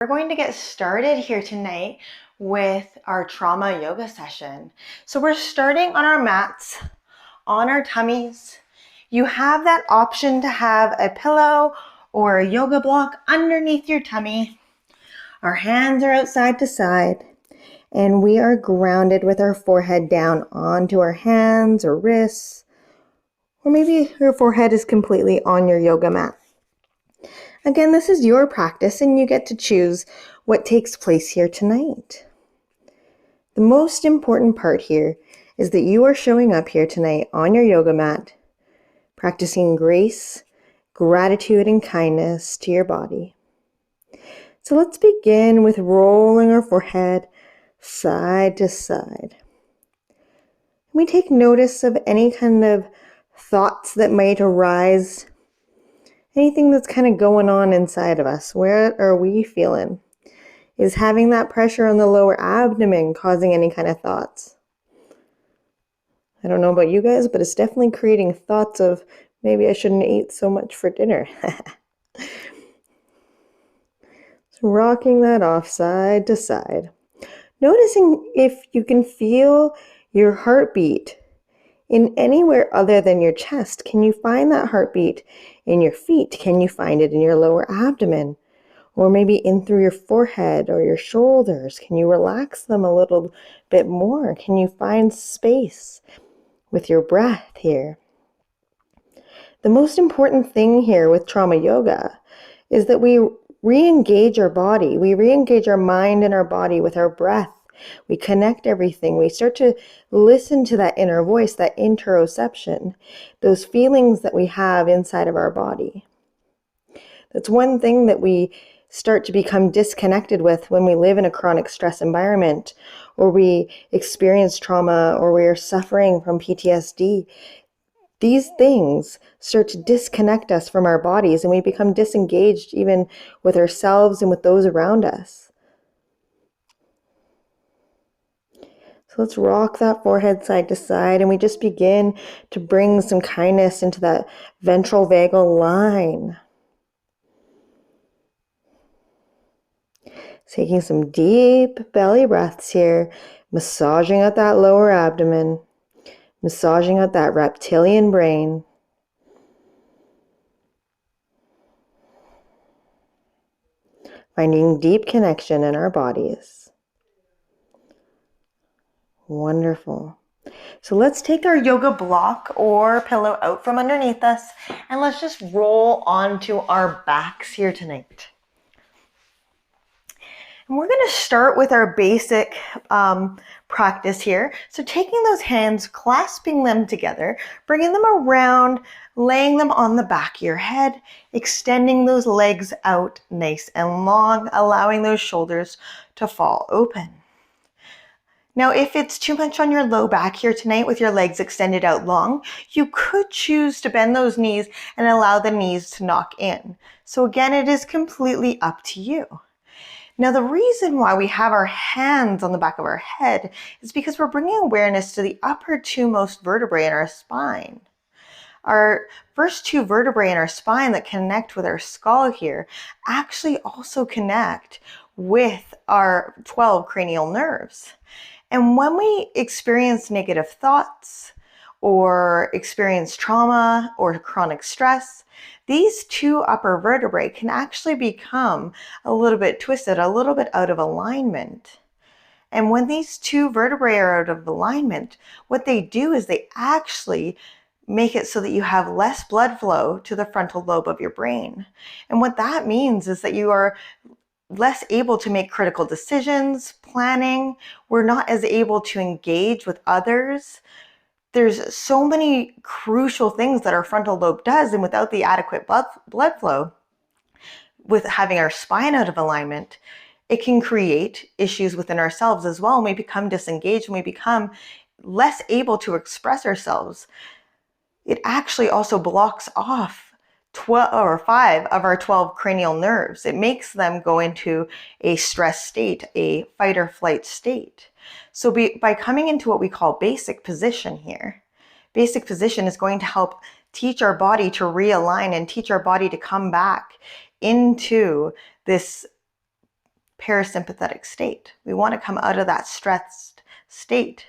We're going to get started here tonight with our trauma yoga session. So we're starting on our mats, on our tummies. You have that option to have a pillow or a yoga block underneath your tummy. Our hands are out side to side, and we are grounded with our forehead down onto our hands or wrists, or maybe your forehead is completely on your yoga mat. Again, this is your practice and you get to choose what takes place here tonight. The most important part here is that you are showing up here tonight on your yoga mat, practicing grace, gratitude, and kindness to your body. So let's begin with rolling our forehead side to side. We take notice of any kind of thoughts that might arise. Anything that's kind of going on inside of us. Where are we feeling? Is having that pressure on the lower abdomen causing any kind of thoughts? I don't know about you guys, but it's definitely creating thoughts of maybe I shouldn't eat so much for dinner. So rocking that off side to side. Noticing if you can feel your heartbeat in anywhere other than your chest. Can you find that heartbeat in your feet? Can you find it in your lower abdomen? Or maybe in through your forehead or your shoulders? Can you relax them a little bit more? Can you find space with your breath here? The most important thing here with trauma yoga is that we re-engage our body. We re-engage our mind and our body with our breath. We connect everything. We start to listen to that inner voice, that interoception, those feelings that we have inside of our body. That's one thing that we start to become disconnected with when we live in a chronic stress environment, or we experience trauma, or we are suffering from PTSD. These things start to disconnect us from our bodies, and we become disengaged even with ourselves and with those around us. So let's rock that forehead side to side, and we just begin to bring some kindness into that ventral vagal line. Taking some deep belly breaths here, massaging out that lower abdomen, massaging out that reptilian brain. Finding deep connection in our bodies. Wonderful. So let's take our yoga block or pillow out from underneath us and let's just roll onto our backs here tonight. And we're going to start with our basic practice here. So taking those hands, clasping them together, bringing them around, laying them on the back of your head, extending those legs out nice and long, allowing those shoulders to fall open. Now, if it's too much on your low back here tonight with your legs extended out long, you could choose to bend those knees and allow the knees to knock in. So again, it is completely up to you. Now, the reason why we have our hands on the back of our head is because we're bringing awareness to the upper two most vertebrae in our spine. Our first two vertebrae in our spine that connect with our skull here actually also connect with our 12 cranial nerves. And when we experience negative thoughts or experience trauma or chronic stress, these two upper vertebrae can actually become a little bit twisted, a little bit out of alignment. And when these two vertebrae are out of alignment, what they do is they actually make it so that you have less blood flow to the frontal lobe of your brain. And what that means is that you are less able to make critical decisions, planning. We're not as able to engage with others. There's so many crucial things that our frontal lobe does, and without the adequate blood flow, with having our spine out of alignment, it can create issues within ourselves as well. And we become disengaged and we become less able to express ourselves. It actually also blocks off 5 of our 12 cranial nerves. It makes them go into a stress state, a fight or flight state. So by coming into what we call basic position here, basic position is going to help teach our body to realign and teach our body to come back into this parasympathetic state. We want to come out of that stressed state.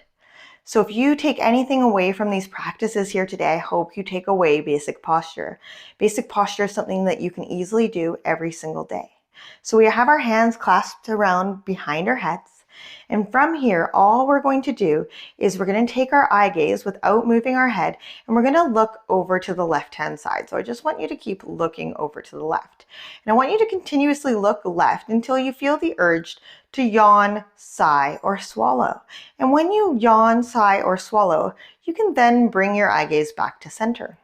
So if you take anything away from these practices here today, I hope you take away basic posture. Basic posture is something that you can easily do every single day. So we have our hands clasped around behind our heads. And from here, all we're going to do is we're going to take our eye gaze without moving our head, and we're going to look over to the left-hand side. So I just want you to keep looking over to the left. And I want you to continuously look left until you feel the urge to yawn, sigh, or swallow. And when you yawn, sigh, or swallow, you can then bring your eye gaze back to center.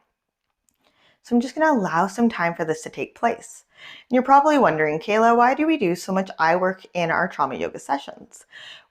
So I'm just going to allow some time for this to take place. And you're probably wondering, Kayla, why do we do so much eye work in our trauma yoga sessions?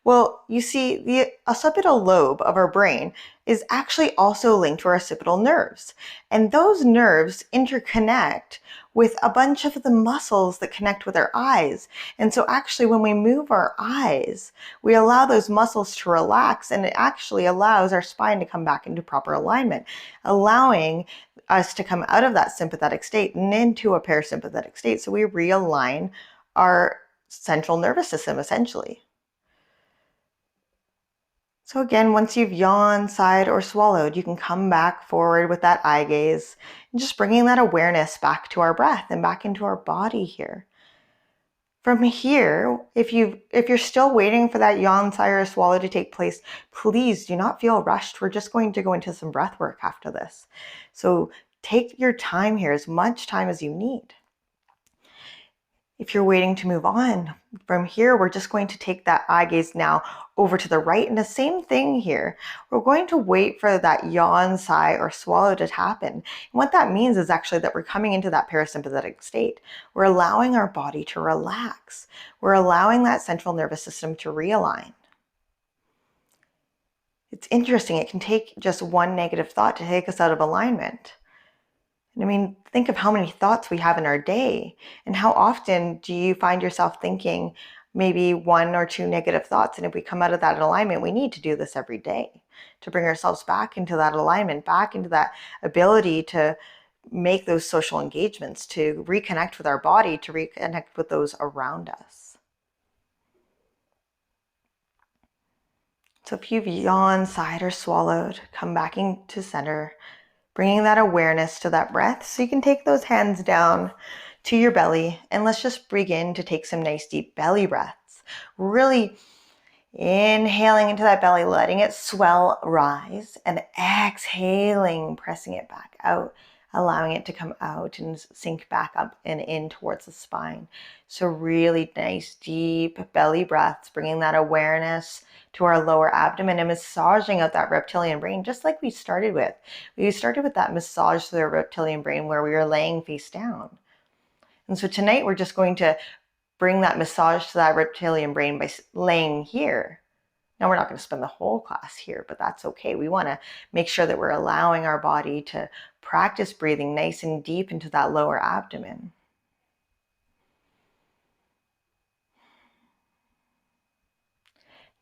Well, you see, the occipital lobe of our brain is actually also linked to our occipital nerves. And those nerves interconnect with a bunch of the muscles that connect with our eyes. And so actually when we move our eyes, we allow those muscles to relax, and it actually allows our spine to come back into proper alignment, allowing us to come out of that sympathetic state and into a parasympathetic state. So we realign our central nervous system essentially. So again, once you've yawned, sighed, or swallowed, you can come back forward with that eye gaze and just bringing that awareness back to our breath and back into our body here. From here, if you're still waiting for that yawn, sigh, or swallow to take place, please do not feel rushed. We're just going to go into some breath work after this. So take your time here, as much time as you need. If you're waiting to move on, from here, we're just going to take that eye gaze now over to the right. And the same thing here. We're going to wait for that yawn, sigh, or swallow to happen. And what that means is actually that we're coming into that parasympathetic state. We're allowing our body to relax. We're allowing that central nervous system to realign. It's interesting. It can take just one negative thought to take us out of alignment. I mean, think of how many thoughts we have in our day, and how often do you find yourself thinking maybe one or two negative thoughts? And if we come out of that alignment, we need to do this every day to bring ourselves back into that alignment, back into that ability to make those social engagements, to reconnect with our body, to reconnect with those around us. So if you've yawned, sighed, or swallowed, come back into center, bringing that awareness to that breath. So you can take those hands down to your belly, and let's just begin to take some nice deep belly breaths. Really inhaling into that belly, letting it swell, rise, and exhaling, pressing it back out, allowing it to come out and sink back up and in towards the spine. So really nice deep belly breaths, bringing that awareness to our lower abdomen and massaging out that reptilian brain, just like we started with. We started with that massage to the reptilian brain where we were laying face down. And so tonight we're just going to bring that massage to that reptilian brain by laying here. Now we're not going to spend the whole class here, but that's okay. We want to make sure that we're allowing our body to practice breathing nice and deep into that lower abdomen.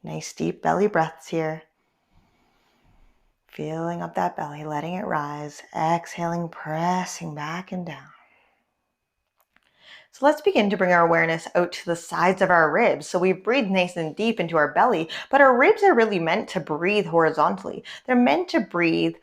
Nice deep belly breaths here. Filling up that belly, letting it rise, exhaling, pressing back and down. So let's begin to bring our awareness out to the sides of our ribs. So we breathe nice and deep into our belly, but our ribs are really meant to breathe horizontally. They're meant to breathe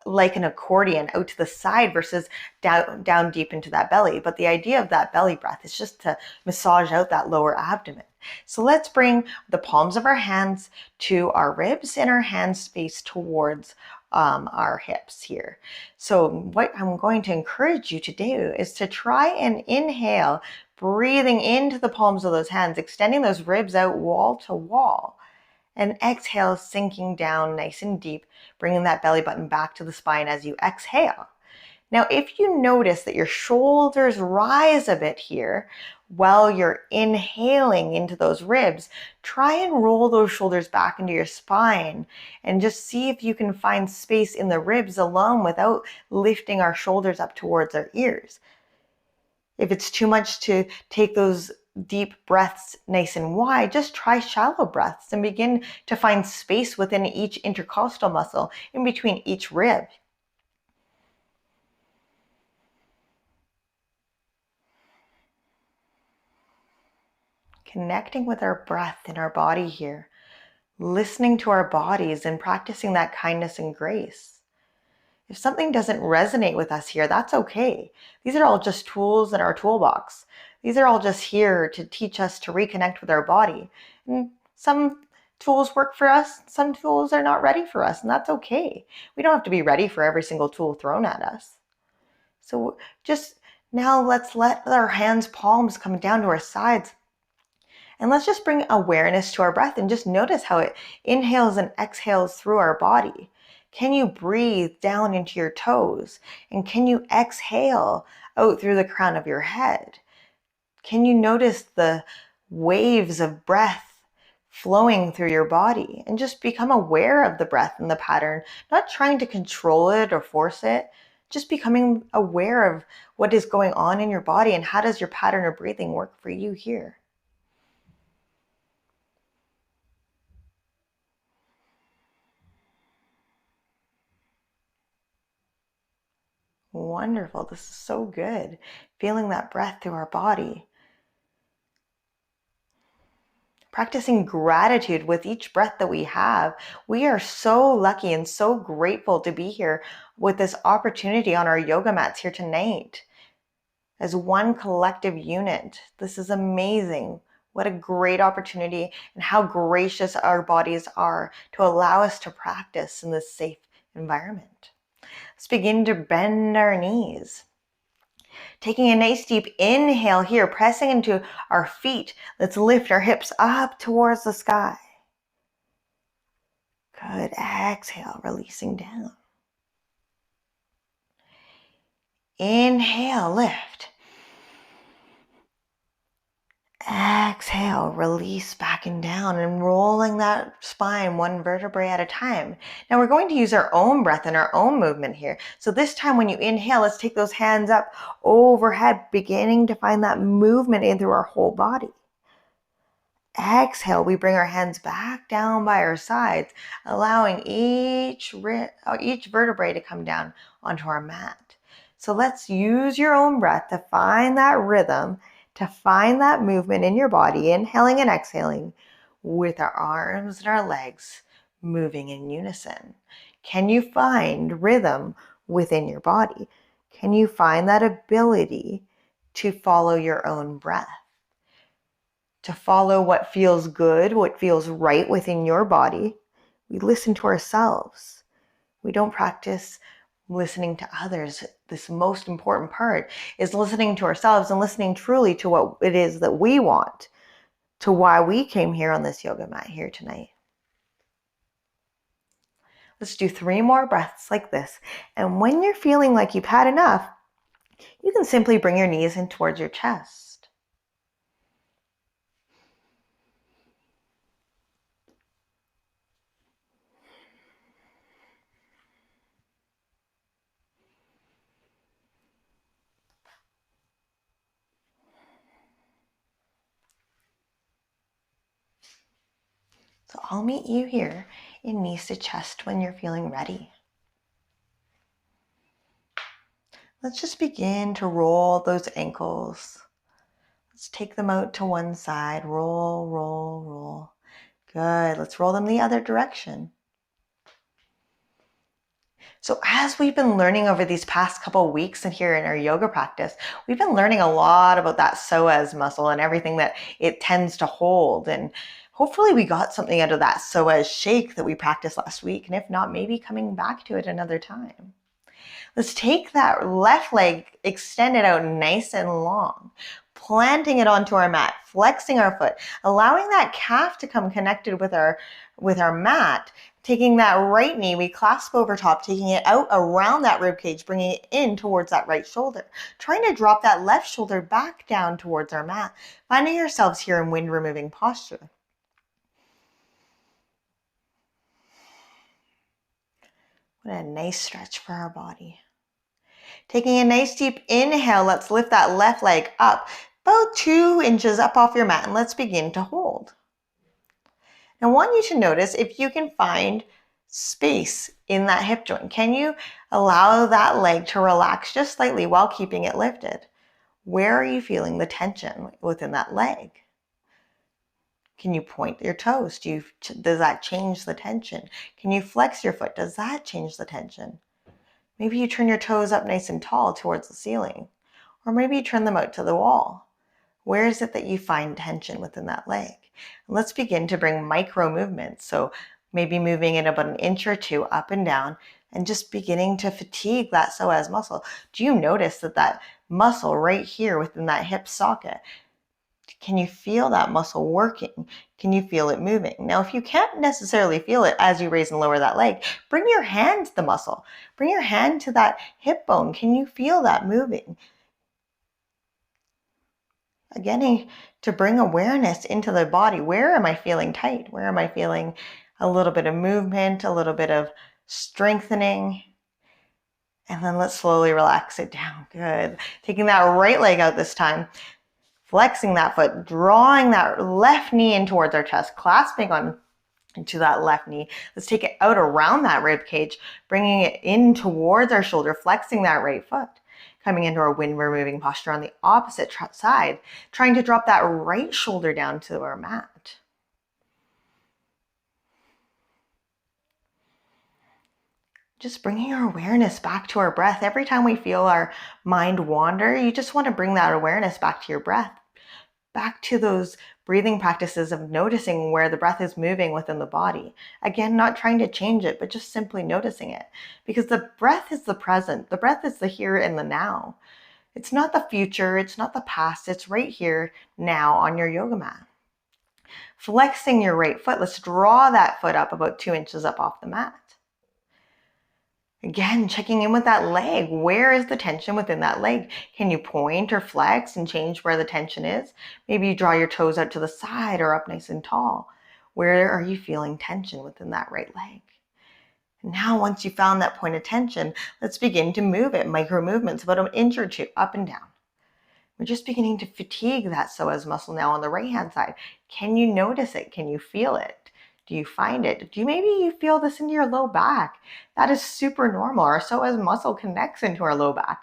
like an accordion out to the side versus down deep into that belly. But the idea of that belly breath is just to massage out that lower abdomen. So let's bring the palms of our hands to our ribs and our hands face towards our hips here. So what I'm going to encourage you to do is to try and inhale, breathing into the palms of those hands, extending those ribs out wall to wall. And exhale, sinking down nice and deep, bringing that belly button back to the spine as you exhale. Now, if you notice that your shoulders rise a bit here while you're inhaling into those ribs, try and roll those shoulders back into your spine and just see if you can find space in the ribs alone without lifting our shoulders up towards our ears. If it's too much to take those deep breaths nice and wide, just try shallow breaths and begin to find space within each intercostal muscle in between each rib. connecting with our breath in our body here, listening to our bodies and practicing that kindness and grace. If something doesn't resonate with us here, that's okay. These are all just tools in our toolbox. These are all just here to teach us to reconnect with our body. And some tools work for us, some tools are not ready for us, and that's okay. We don't have to be ready for every single tool thrown at us. So just now let's let our hands, palms come down to our sides. And let's just bring awareness to our breath and just notice how it inhales and exhales through our body. Can you breathe down into your toes? And can you exhale out through the crown of your head? Can you notice the waves of breath flowing through your body? And just become aware of the breath and the pattern, not trying to control it or force it, just becoming aware of what is going on in your body and how does your pattern of breathing work for you here. Wonderful. This is so good. Feeling that breath through our body. Practicing gratitude with each breath that we have. We are so lucky and so grateful to be here with this opportunity on our yoga mats here tonight as one collective unit. This is amazing. What a great opportunity, and how gracious our bodies are to allow us to practice in this safe environment. Let's begin to bend our knees. Taking a nice deep inhale here, pressing into our feet. Let's lift our hips up towards the sky. Good. Exhale, releasing down. Inhale, lift. Exhale, release back and down, and rolling that spine one vertebrae at a time. Now we're going to use our own breath and our own movement here. So this time when you inhale, let's take those hands up overhead, beginning to find that movement in through our whole body. Exhale, we bring our hands back down by our sides, allowing each vertebrae to come down onto our mat. So let's use your own breath to find that rhythm, to find that movement in your body, inhaling and exhaling with our arms and our legs moving in unison. Can you find rhythm within your body? Can you find that ability to follow your own breath? To follow what feels good, what feels right within your body? We listen to ourselves. We don't practice listening to others. This most important part is listening to ourselves and listening truly to what it is that we want, to why we came here on this yoga mat here tonight. Let's do 3 more breaths like this. And when you're feeling like you've had enough, you can simply bring your knees in towards your chest. So I'll meet you here in knees to chest when you're feeling ready. Let's just begin to roll those ankles. Let's take them out to one side. Roll, roll, roll. Good. Let's roll them the other direction. So as we've been learning over these past couple weeks and here in our yoga practice, we've been learning a lot about that psoas muscle and everything that it tends to hold. And hopefully we got something out of that psoas shake that we practiced last week. And if not, maybe coming back to it another time. Let's take that left leg, extend it out nice and long, planting it onto our mat, flexing our foot, allowing that calf to come connected with our mat. Taking that right knee, we clasp over top, taking it out around that rib cage, bringing it in towards that right shoulder. Trying to drop that left shoulder back down towards our mat, finding yourselves here in wind removing posture. What a nice stretch for our body. Taking a nice deep inhale, let's lift that left leg up about 2 inches up off your mat, and let's begin to hold. Now I want you to notice if you can find space in that hip joint. Can you allow that leg to relax just slightly while keeping it lifted? Where are you feeling the tension within that leg? Can you point your toes? Does that change the tension? Can you flex your foot? Does that change the tension? Maybe you turn your toes up nice and tall towards the ceiling, or maybe you turn them out to the wall. Where is it that you find tension within that leg? And let's begin to bring micro movements. So maybe moving it about an inch or two up and down and just beginning to fatigue that psoas muscle. Do you notice that muscle right here within that hip socket, can you feel that muscle working? Can you feel it moving? Now, if you can't necessarily feel it as you raise and lower that leg, bring your hand to the muscle. Bring your hand to that hip bone. Can you feel that moving? Again, to bring awareness into the body. Where am I feeling tight? Where am I feeling a little bit of movement, a little bit of strengthening? And then let's slowly relax it down. Good. Taking that right leg out this time. Flexing that foot, drawing that left knee in towards our chest, clasping on into that left knee. Let's take it out around that rib cage, bringing it in towards our shoulder, flexing that right foot, coming into our wind removing posture on the opposite side, trying to drop that right shoulder down to our mat. Just bringing your awareness back to our breath. Every time we feel our mind wander, you just want to bring that awareness back to your breath, back to those breathing practices of noticing where the breath is moving within the body. Again, not trying to change it, but just simply noticing it. Because the breath is the present. The breath is the here and the now. It's not the future. It's not the past. It's right here now on your yoga mat. Flexing your right foot. Let's draw that foot up about 2 inches up off the mat. Again, checking in with that leg. Where is the tension within that leg? Can you point or flex and change where the tension is? Maybe you draw your toes out to the side or up nice and tall. Where are you feeling tension within that right leg? And now, once you found that point of tension, let's begin to move it. Micro movements, about an inch or two, up and down. We're just beginning to fatigue that psoas muscle now on the right-hand side. Can you notice it? Can you feel it? Do you find it? Maybe you feel this into your low back? That is super normal. Our psoas muscle connects into our low back.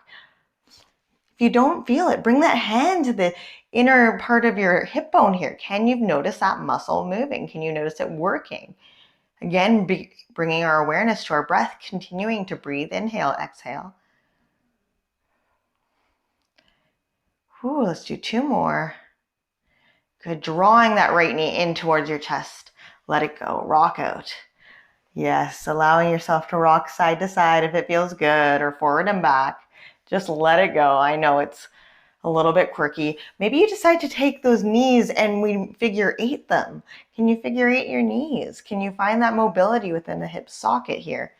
If you don't feel it, bring that hand to the inner part of your hip bone here. Can you notice that muscle moving? Can you notice it working? Again, bringing our awareness to our breath, continuing to breathe, inhale, exhale. Ooh, let's do 2 more. Good, drawing that right knee in towards your chest. Let it go, rock out. Yes, allowing yourself to rock side to side if it feels good, or forward and back. Just let it go. I know it's a little bit quirky. Maybe you decide to take those knees and we figure 8 them. Can you figure 8 your knees? Can you find that mobility within the hip socket here?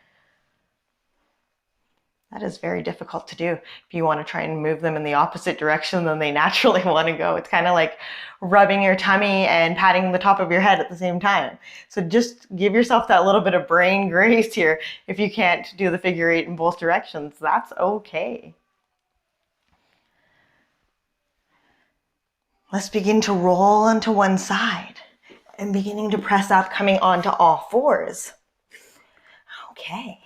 That is very difficult to do if you want to try and move them in the opposite direction than they naturally want to go. It's kind of like rubbing your tummy and patting the top of your head at the same time. So just give yourself that little bit of brain grace here. If you can't do the figure 8 in both directions, that's okay. Let's begin to roll onto one side and beginning to press up, coming onto all 4s. Okay.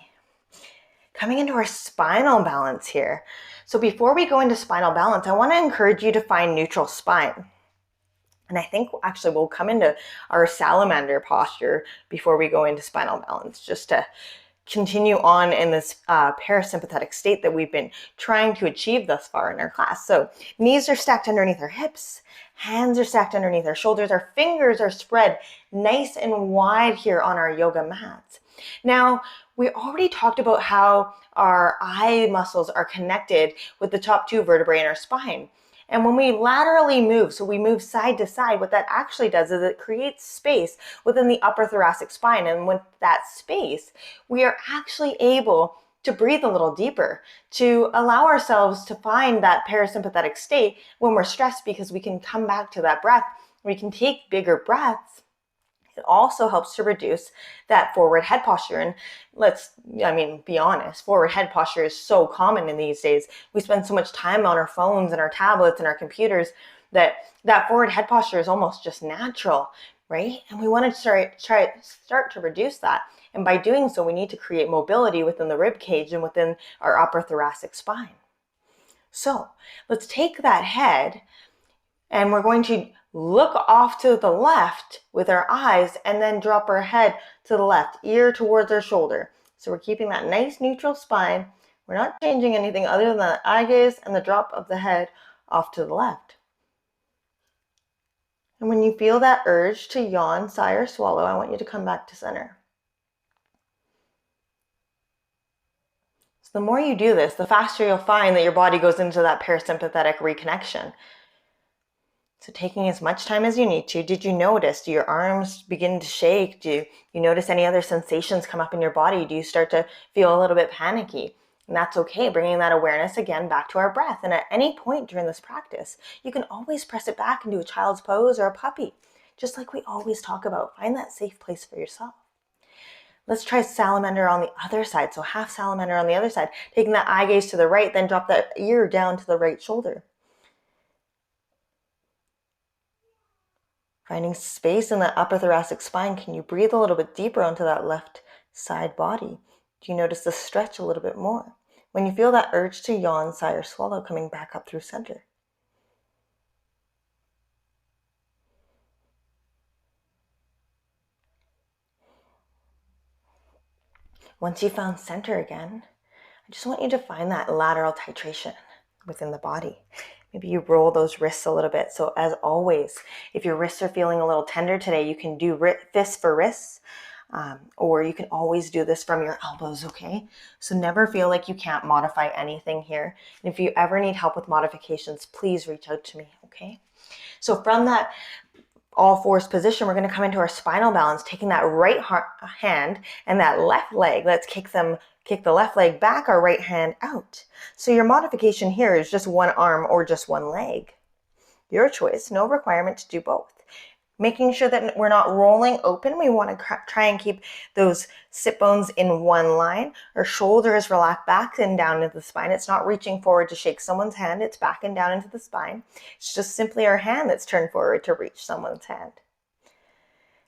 Coming into our spinal balance here. So before we go into spinal balance, I want to encourage you to find neutral spine. And I think actually we'll come into our salamander posture before we go into spinal balance, just to continue on in this parasympathetic state that we've been trying to achieve thus far in our class. So knees are stacked underneath our hips, hands are stacked underneath our shoulders, our fingers are spread nice and wide here on our yoga mats. Now, we already talked about how our eye muscles are connected with the top 2 vertebrae in our spine. And when we laterally move, so we move side to side, what that actually does is it creates space within the upper thoracic spine. And with that space, we are actually able to breathe a little deeper, to allow ourselves to find that parasympathetic state when we're stressed, because we can come back to that breath. We can take bigger breaths. It also helps to reduce that forward head posture. And be honest, forward head posture is so common in these days. We spend so much time on our phones and our tablets and our computers that forward head posture is almost just natural, right? And we want to start to reduce that. And by doing so, we need to create mobility within the rib cage and within our upper thoracic spine. So let's take that head and we're going to look off to the left with our eyes, and then drop our head to the left, ear towards our shoulder. So we're keeping that nice neutral spine. We're not changing anything other than the eye gaze and the drop of the head off to the left. And when you feel that urge to yawn, sigh, or swallow, I want you to come back to center. So the more you do this, the faster you'll find that your body goes into that parasympathetic reconnection. So taking as much time as you need to. Did you notice? Do your arms begin to shake? Do you notice any other sensations come up in your body? Do you start to feel a little bit panicky? And that's okay, bringing that awareness again back to our breath. And at any point during this practice, you can always press it back into a child's pose or a puppy, just like we always talk about. Find that safe place for yourself. Let's try salamander on the other side. So half salamander on the other side, taking that eye gaze to the right, then drop that ear down to the right shoulder. Finding space in that upper thoracic spine. Can you breathe a little bit deeper onto that left side body? Do you notice the stretch a little bit more? When you feel that urge to yawn, sigh, or swallow, coming back up through center. Once you found center again, I just want you to find that lateral titration within the body. Maybe you roll those wrists a little bit. So as always, if your wrists are feeling a little tender today, you can do fists for wrists, or you can always do this from your elbows, okay? So never feel like you can't modify anything here. And if you ever need help with modifications, please reach out to me, okay? So from that all fours position, we're going to come into our spinal balance, taking that right hand and that left leg. Let's kick the left leg back, our right hand out. So your modification here is just one arm or just one leg. Your choice, no requirement to do both. Making sure that we're not rolling open. We want to try and keep those sit bones in one line. Our shoulders relax back and down into the spine. It's not reaching forward to shake someone's hand. It's back and down into the spine. It's just simply our hand that's turned forward to reach someone's hand.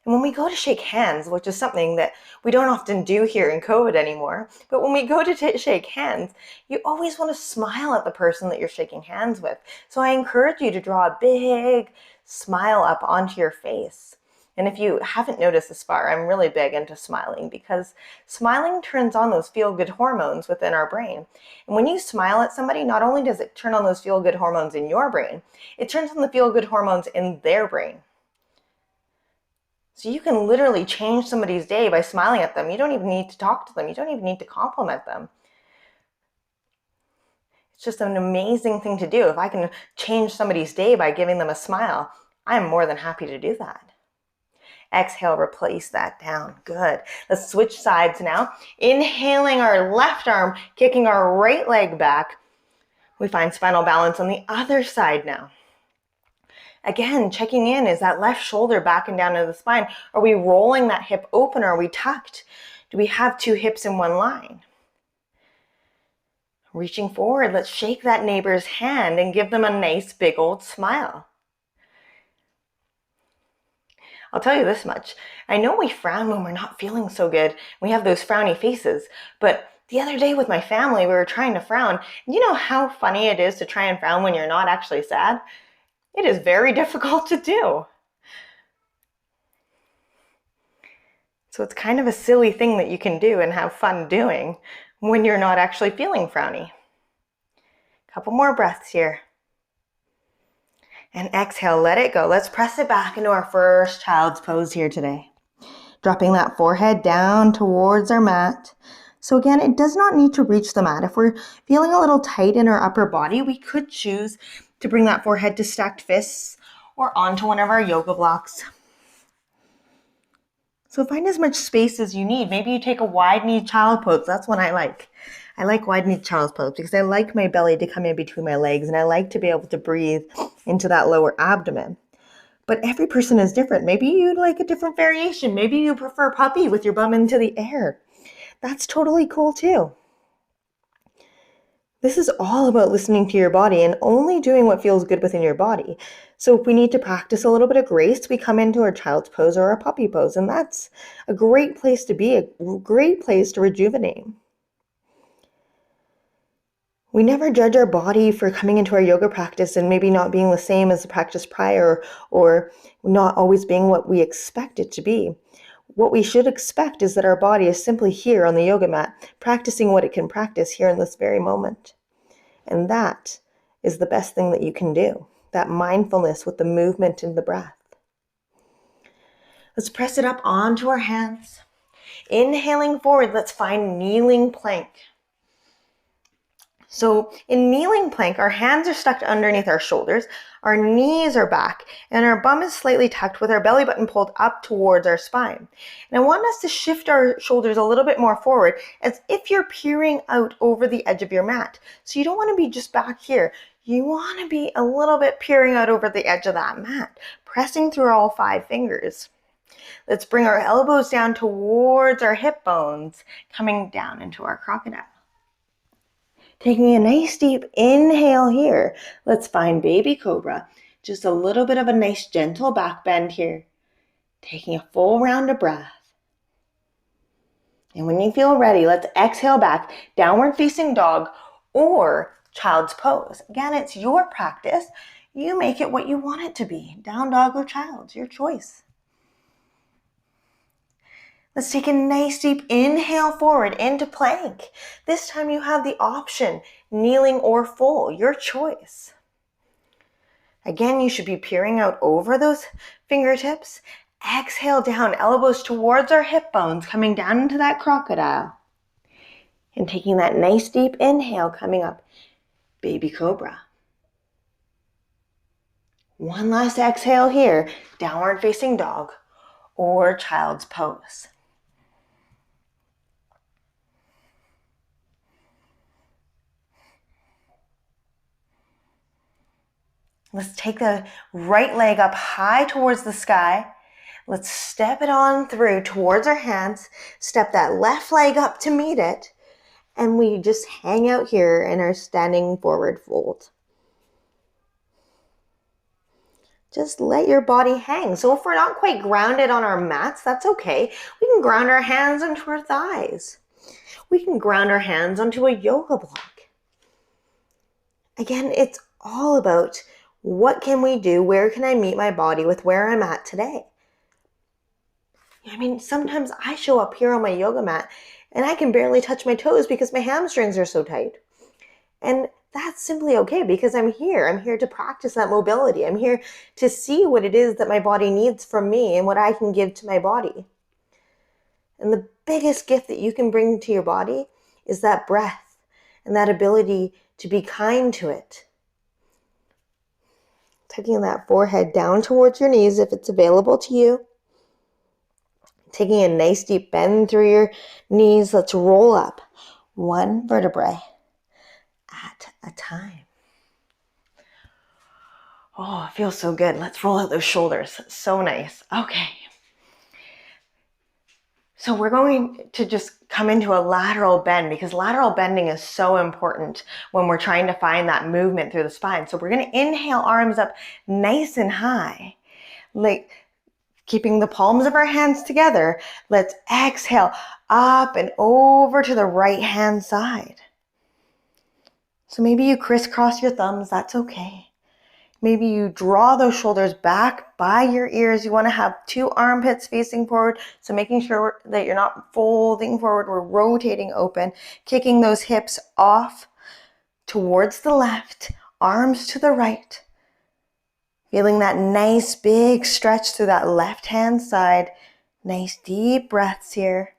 And when we go to shake hands, which is something that we don't often do here in COVID anymore, but when we go to shake hands, you always want to smile at the person that you're shaking hands with. So I encourage you to draw a big smile up onto your face. And if you haven't noticed this far, I'm really big into smiling because smiling turns on those feel-good hormones within our brain. And when you smile at somebody, not only does it turn on those feel-good hormones in your brain, it turns on the feel-good hormones in their brain. So you can literally change somebody's day by smiling at them. You don't even need to talk to them. You don't even need to compliment them. It's just an amazing thing to do. If I can change somebody's day by giving them a smile, I'm more than happy to do that. Exhale, replace that down. Good. Let's switch sides now. Inhaling our left arm, kicking our right leg back. We find spinal balance on the other side now. Again, checking in, is that left shoulder back and down into the spine? Are we rolling that hip open? Or are we tucked? Do we have two hips in one line? Reaching forward, let's shake that neighbor's hand and give them a nice big old smile. I'll tell you this much. I know we frown when we're not feeling so good. We have those frowny faces. But the other day with my family, we were trying to frown. You know how funny it is to try and frown when you're not actually sad? It is very difficult to do. So it's kind of a silly thing that you can do and have fun doing when you're not actually feeling frowny. Couple more breaths here. And exhale, let it go. Let's press it back into our first child's pose here today. Dropping that forehead down towards our mat. So again, it does not need to reach the mat. If we're feeling a little tight in our upper body, we could choose to bring that forehead to stacked fists or onto one of our yoga blocks. So find as much space as you need. Maybe you take a wide knee child pose. That's what I like. I like wide knee child's pose because I like my belly to come in between my legs and I like to be able to breathe into that lower abdomen. But every person is different. Maybe you'd like a different variation. Maybe you prefer puppy with your bum into the air. That's totally cool too. This is all about listening to your body and only doing what feels good within your body. So if we need to practice a little bit of grace, we come into our child's pose or our puppy pose, and that's a great place to be, a great place to rejuvenate. We never judge our body for coming into our yoga practice and maybe not being the same as the practice prior, or not always being what we expect it to be. What we should expect is that our body is simply here on the yoga mat, practicing what it can practice here in this very moment. And that is the best thing that you can do, that mindfulness with the movement and the breath. Let's press it up onto our hands. Inhaling forward, let's find kneeling plank. So in kneeling plank, our hands are stuck underneath our shoulders, our knees are back, and our bum is slightly tucked with our belly button pulled up towards our spine. And I want us to shift our shoulders a little bit more forward, as if you're peering out over the edge of your mat. So you don't want to be just back here. You want to be a little bit peering out over the edge of that mat, pressing through all 5 fingers. Let's bring our elbows down towards our hip bones, coming down into our crocodile. Taking a nice deep inhale here, let's find baby cobra. Just a little bit of a nice gentle back bend here. Taking a full round of breath. And when you feel ready, let's exhale back, downward facing dog or child's pose. Again, it's your practice. You make it what you want it to be. Down dog or child's, your choice. Let's take a nice deep inhale forward into plank. This time you have the option, kneeling or full, your choice. Again, you should be peering out over those fingertips. Exhale down, elbows towards our hip bones, coming down into that crocodile. And taking that nice deep inhale, coming up, baby cobra. One last exhale here, downward facing dog or child's pose. Let's take the right leg up high towards the sky. Let's step it on through towards our hands. Step that left leg up to meet it. And we just hang out here in our standing forward fold. Just let your body hang. So if we're not quite grounded on our mats, that's okay. We can ground our hands onto our thighs. We can ground our hands onto a yoga block. Again, it's all about what can we do? Where can I meet my body with where I'm at today? I mean, sometimes I show up here on my yoga mat and I can barely touch my toes because my hamstrings are so tight. And that's simply okay because I'm here. I'm here to practice that mobility. I'm here to see what it is that my body needs from me and what I can give to my body. And the biggest gift that you can bring to your body is that breath and that ability to be kind to it. Tucking that forehead down towards your knees if it's available to you. Taking a nice deep bend through your knees. Let's roll up one vertebrae at a time. Oh, it feels so good. Let's roll out those shoulders. So nice. Okay. So we're going to just come into a lateral bend because lateral bending is so important when we're trying to find that movement through the spine. So we're going to inhale, arms up nice and high, like keeping the palms of our hands together. Let's exhale up and over to the right hand side. So maybe you crisscross your thumbs, that's okay. Maybe you draw those shoulders back by your ears. You want to have 2 armpits facing forward. So making sure that you're not folding forward, we're rotating open, kicking those hips off towards the left, arms to the right. Feeling that nice big stretch through that left hand side. Nice deep breaths here.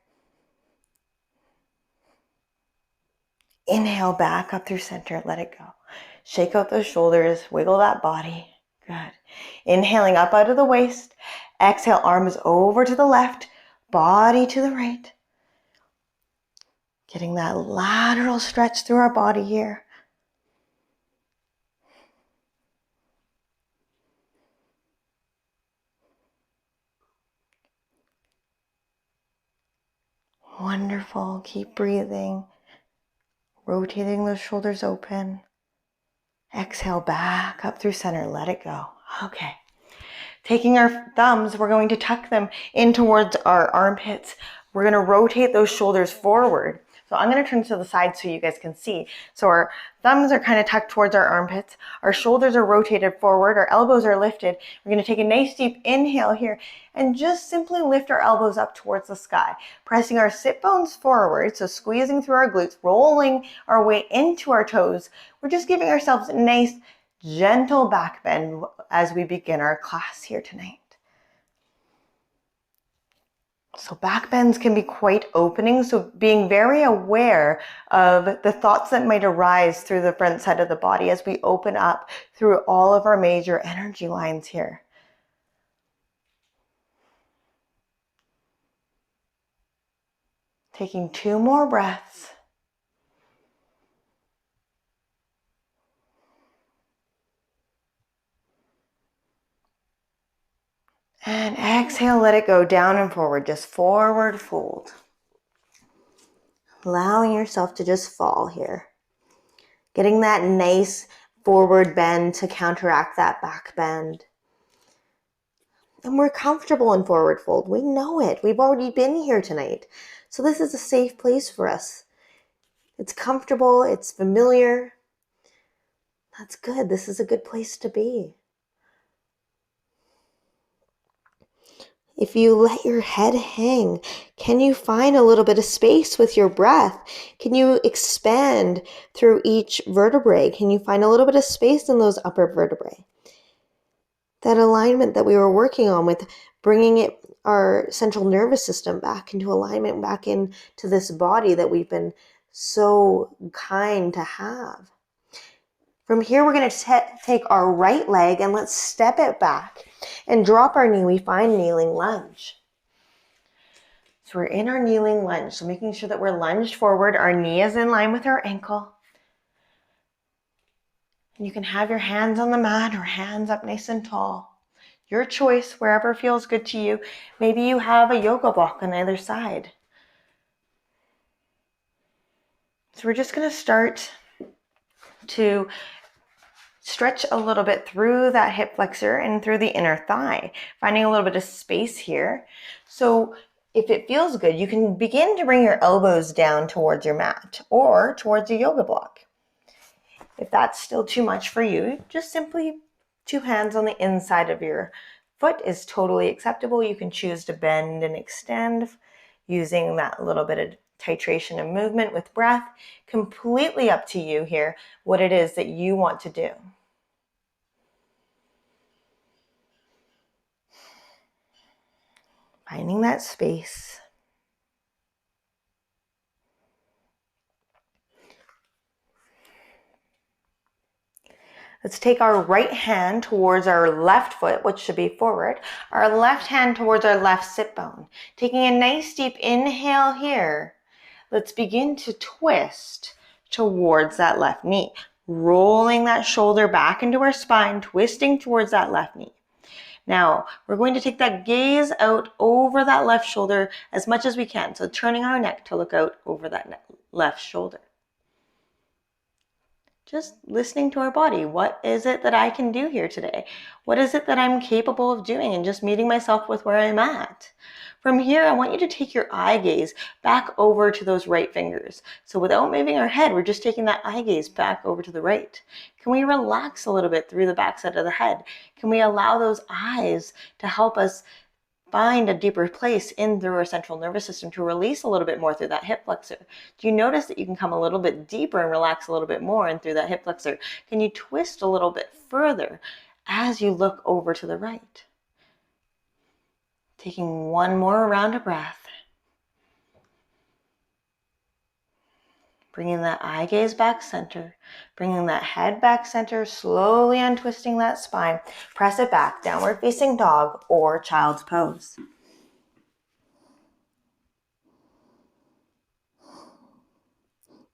Inhale back up through center, let it go. Shake out those shoulders, wiggle that body. Good. Inhaling up out of the waist. Exhale, arms over to the left, body to the right. Getting that lateral stretch through our body here. Wonderful. Keep breathing. Rotating those shoulders open. Exhale back up through center. Let it go. Okay. Taking our thumbs, we're going to tuck them in towards our armpits. We're going to rotate those shoulders forward. So I'm going to turn to the side so you guys can see. So our thumbs are kind of tucked towards our armpits. Our shoulders are rotated forward. Our elbows are lifted. We're going to take a nice deep inhale here and just simply lift our elbows up towards the sky, pressing our sit bones forward. So squeezing through our glutes, rolling our way into our toes. We're just giving ourselves a nice gentle back bend as we begin our class here tonight. So back bends can be quite opening, so being very aware of the thoughts that might arise through the front side of the body as we open up through all of our major energy lines here. Taking 2 more breaths. And exhale, let it go down and forward, just forward fold. Allowing yourself to just fall here. Getting that nice forward bend to counteract that back bend. And we're comfortable in forward fold. We know it. We've already been here tonight. So this is a safe place for us. It's comfortable. It's familiar. That's good. This is a good place to be. If you let your head hang, can you find a little bit of space with your breath? Can you expand through each vertebrae? Can you find a little bit of space in those upper vertebrae? That alignment that we were working on with bringing our central nervous system back into alignment, back into this body that we've been so kind to have. From here, we're going to take our right leg and let's step it back and drop our knee. We find kneeling lunge. So we're in our kneeling lunge. So making sure that we're lunged forward. Our knee is in line with our ankle. And you can have your hands on the mat or hands up nice and tall. Your choice, wherever feels good to you. Maybe you have a yoga block on either side. So we're just going to start to stretch a little bit through that hip flexor and through the inner thigh, finding a little bit of space here. So if it feels good, you can begin to bring your elbows down towards your mat or towards a yoga block. If that's still too much for you, just simply 2 hands on the inside of your foot is totally acceptable. You can choose to bend and extend using that little bit of titration and movement with breath. Completely up to you here, what it is that you want to do. Finding that space. Let's take our right hand towards our left foot, which should be forward. Our left hand towards our left sit bone. Taking a nice deep inhale here. Let's begin to twist towards that left knee. Rolling that shoulder back into our spine, twisting towards that left knee. Now, we're going to take that gaze out over that left shoulder as much as we can. So turning our neck to look out over that left shoulder. Just listening to our body. What is it that I can do here today? What is it that I'm capable of doing? And just meeting myself with where I'm at. From here, I want you to take your eye gaze back over to those right fingers. So without moving our head, we're just taking that eye gaze back over to the right. Can we relax a little bit through the backside of the head? Can we allow those eyes to help us find a deeper place in through our central nervous system to release a little bit more through that hip flexor? Do you notice that you can come a little bit deeper and relax a little bit more in through that hip flexor? Can you twist a little bit further as you look over to the right? Taking 1 more round of breath. Bringing that eye gaze back center. Bringing that head back center, slowly untwisting that spine. Press it back, downward facing dog or child's pose.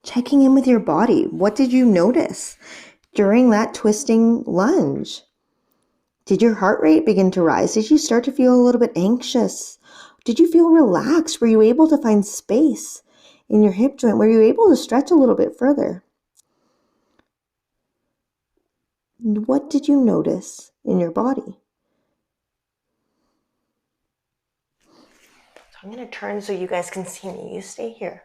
Checking in with your body. What did you notice during that twisting lunge? Did your heart rate begin to rise? Did you start to feel a little bit anxious? Did you feel relaxed? Were you able to find space in your hip joint? Were you able to stretch a little bit further? What did you notice in your body? So I'm going to turn so you guys can see me. You stay here.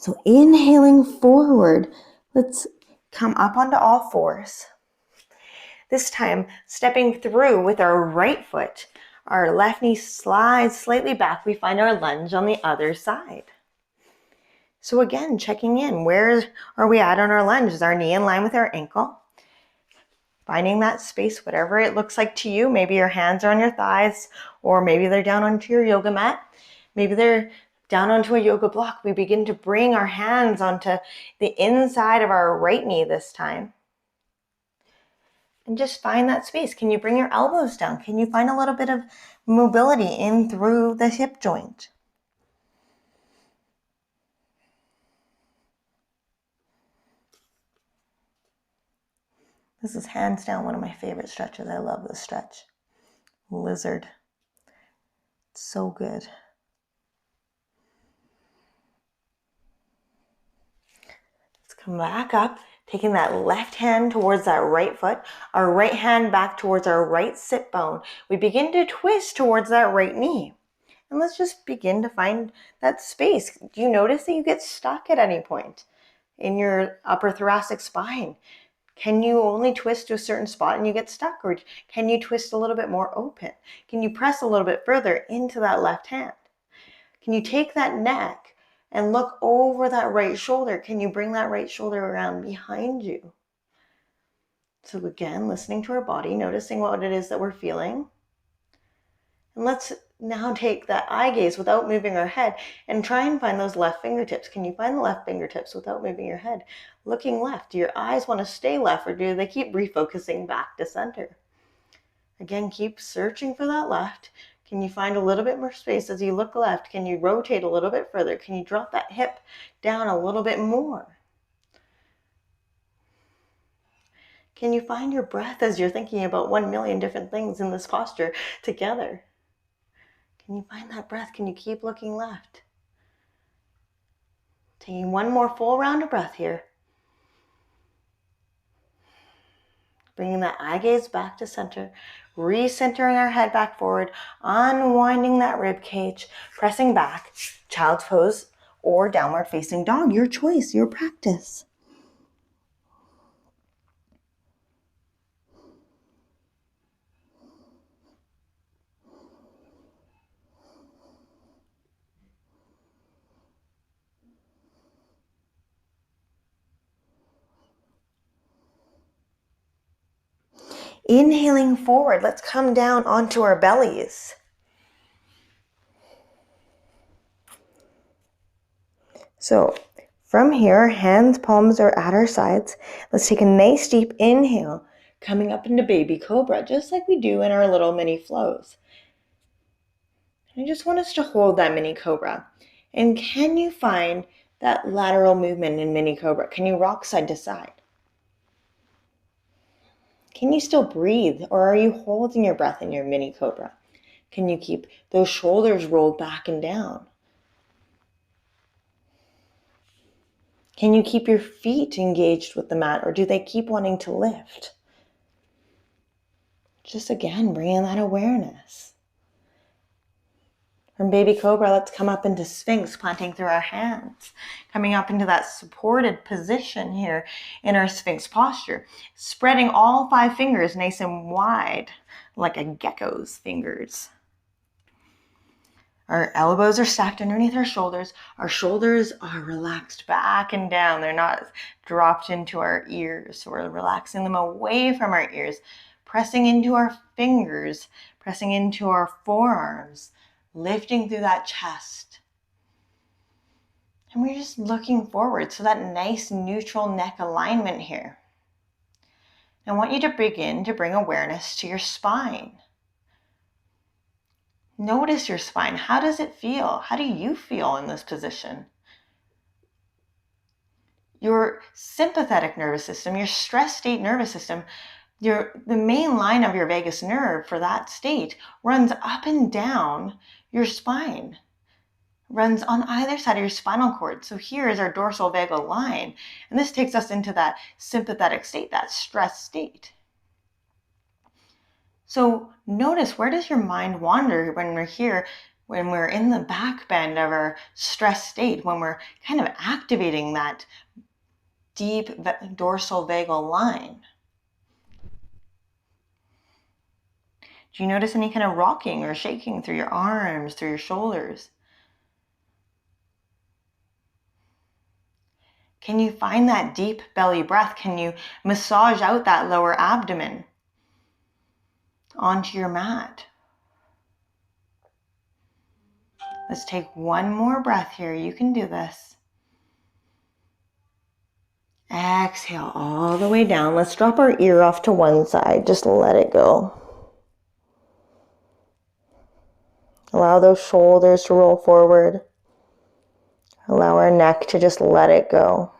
So inhaling forward, let's come up onto all fours. This time, stepping through with our right foot. Our left knee slides slightly back. We find our lunge on the other side. So again, checking in. Where are we at on our lunge? Is our knee in line with our ankle? Finding that space, whatever it looks like to you. Maybe your hands are on your thighs, or maybe they're down onto your yoga mat. Maybe they're down onto a yoga block. We begin to bring our hands onto the inside of our right knee this time. And just find that space. Can you bring your elbows down? Can you find a little bit of mobility in through the hip joint? This is hands down one of my favorite stretches. I love this stretch. Lizard. It's so good. Let's come back up, taking that left hand towards that right foot, our right hand back towards our right sit bone. We begin to twist towards that right knee. And let's just begin to find that space. Do you notice that you get stuck at any point in your upper thoracic spine? Can you only twist to a certain spot and you get stuck? Or can you twist a little bit more open? Can you press a little bit further into that left hand? Can you take that neck and look over that right shoulder? Can you bring that right shoulder around behind you? So again, listening to our body, noticing what it is that we're feeling. And let's now take that eye gaze without moving our head and try and find those left fingertips. Can you find the left fingertips without moving your head? Looking left, do your eyes want to stay left or do they keep refocusing back to center? Again, keep searching for that left. Can you find a little bit more space as you look left? Can you rotate a little bit further? Can you drop that hip down a little bit more? Can you find your breath as you're thinking about 1,000,000 different things in this posture together? Can you find that breath? Can you keep looking left? Taking one more full round of breath here. Bringing that eye gaze back to center, recentering our head back forward, unwinding that rib cage, pressing back, child's pose or downward facing dog, your choice, your practice. Inhaling forward, let's come down onto our bellies. So from here, hands, palms are at our sides. Let's take a nice deep inhale, coming up into baby cobra, just like we do in our little mini flows. I just want us to hold that mini cobra. And can you find that lateral movement in mini cobra? Can you rock side to side? Can you still breathe, or are you holding your breath in your mini cobra? Can you keep those shoulders rolled back and down? Can you keep your feet engaged with the mat, or do they keep wanting to lift? Just again, bringing that awareness. From baby cobra, let's come up into Sphinx, planting through our hands. Coming up into that supported position here in our Sphinx posture. Spreading all 5 fingers nice and wide, like a gecko's fingers. Our elbows are stacked underneath our shoulders. Our shoulders are relaxed back and down. They're not dropped into our ears. So we're relaxing them away from our ears, pressing into our fingers, pressing into our forearms, lifting through that chest. And we're just looking forward. So that nice neutral neck alignment here. I want you to begin to bring awareness to your spine. Notice your spine. How does it feel? How do you feel in this position? Your sympathetic nervous system, your stress state nervous system, the main line of your vagus nerve for that state runs up and down your spine, runs on either side of your spinal cord. So here is our dorsal vagal line, and this takes us into that sympathetic state, that stress state. So notice, where does your mind wander when we're here when we're in the back bend of our stress state, when we're kind of activating that deep dorsal vagal line. Do you notice any kind of rocking or shaking through your arms, through your shoulders? Can you find that deep belly breath? Can you massage out that lower abdomen onto your mat? Let's take one more breath here. You can do this. Exhale all the way down. Let's drop our ear off to one side. Just let it go. Allow those shoulders to roll forward. Allow our neck to just let it go.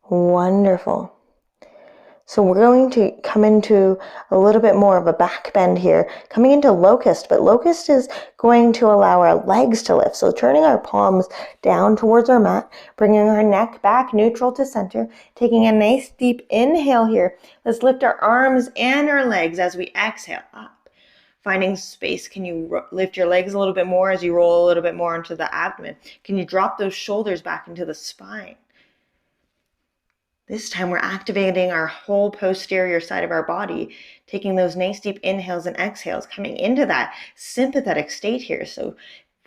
Wonderful. So we're going to come into a little bit more of a back bend here, coming into locust, but locust is going to allow our legs to lift. So turning our palms down towards our mat, bringing our neck back neutral to center, taking a nice deep inhale here. Let's lift our arms and our legs as we exhale up. Finding space. Can you lift your legs a little bit more as you roll a little bit more into the abdomen? Can you drop those shoulders back into the spine? This time we're activating our whole posterior side of our body, taking those nice deep inhales and exhales, coming into that sympathetic state here. So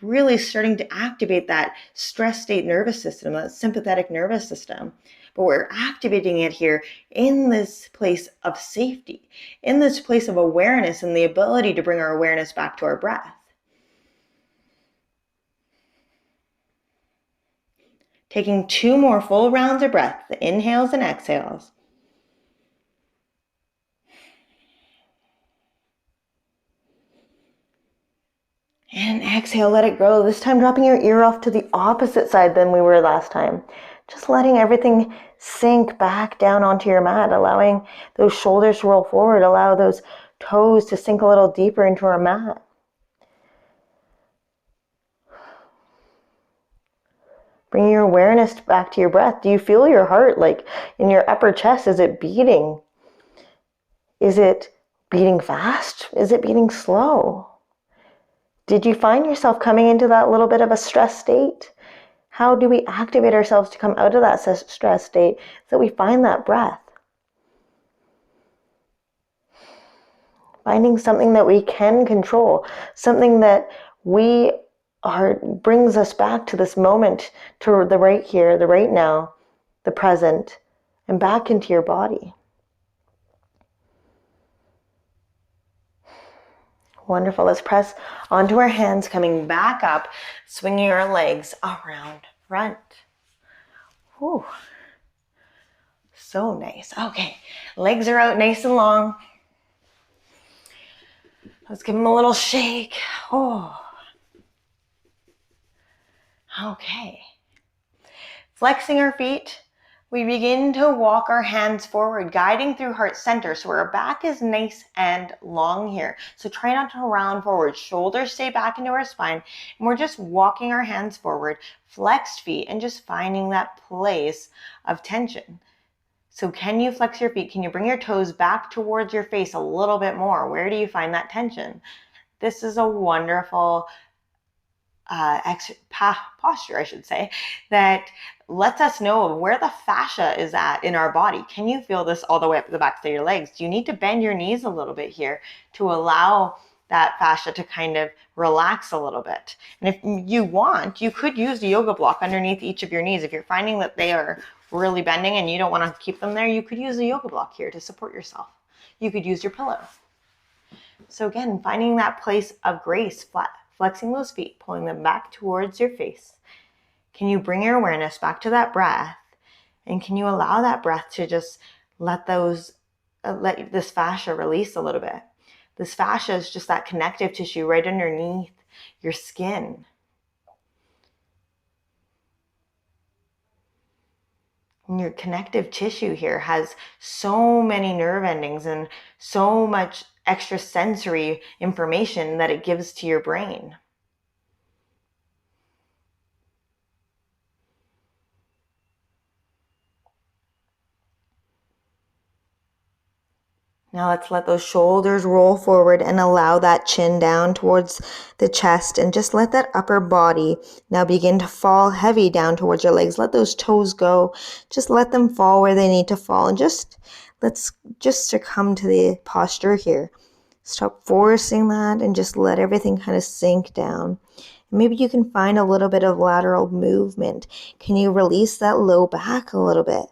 really starting to activate that stress state nervous system, that sympathetic nervous system. But we're activating it here in this place of safety, in this place of awareness and the ability to bring our awareness back to our breath. Taking 2 more full rounds of breath, the inhales and exhales. And exhale, let it go. This time dropping your ear off to the opposite side than we were last time. Just letting everything sink back down onto your mat, allowing those shoulders to roll forward, allow those toes to sink a little deeper into our mat. Bring your awareness back to your breath. Do you feel your heart like in your upper chest? Is it beating? Is it beating fast? Is it beating slow? Did you find yourself coming into that little bit of a stress state? How do we activate ourselves to come out of that stress state so that we find that breath? Finding something that we can control, something that brings us back to this moment, to the right here, the right now, the present, and back into your body. Wonderful. Let's press onto our hands, coming back up, swinging our legs around front. Whew. So nice. Okay, legs are out nice and long. Let's give them a little shake. Oh. Okay. Flexing our feet, we begin to walk our hands forward, guiding through heart center. So our back is nice and long here. So try not to round forward. Shoulders stay back into our spine. And we're just walking our hands forward, flexed feet, and just finding that place of tension. So can you flex your feet? Can you bring your toes back towards your face a little bit more? Where do you find that tension? This is a wonderful posture, I should say, that lets us know where the fascia is at in our body. Can you feel this all the way up the backs of your legs? Do you need to bend your knees a little bit here to allow that fascia to kind of relax a little bit? And if you want, you could use a yoga block underneath each of your knees. If you're finding that they are really bending and you don't want to keep them there, you could use a yoga block here to support yourself. You could use your pillow. So again, finding that place of grace, flexing those feet, pulling them back towards your face. Can you bring your awareness back to that breath? And can you allow that breath to just let this fascia release a little bit? This fascia is just that connective tissue right underneath your skin. And your connective tissue here has so many nerve endings and so much extra sensory information that it gives to your brain. Now let's let those shoulders roll forward and allow that chin down towards the chest, and just let that upper body now begin to fall heavy down towards your legs. Let those toes go. Just let them fall where they need to fall, and let's succumb to the posture here. Stop forcing that and just let everything kind of sink down. Maybe you can find a little bit of lateral movement. Can you release that low back a little bit?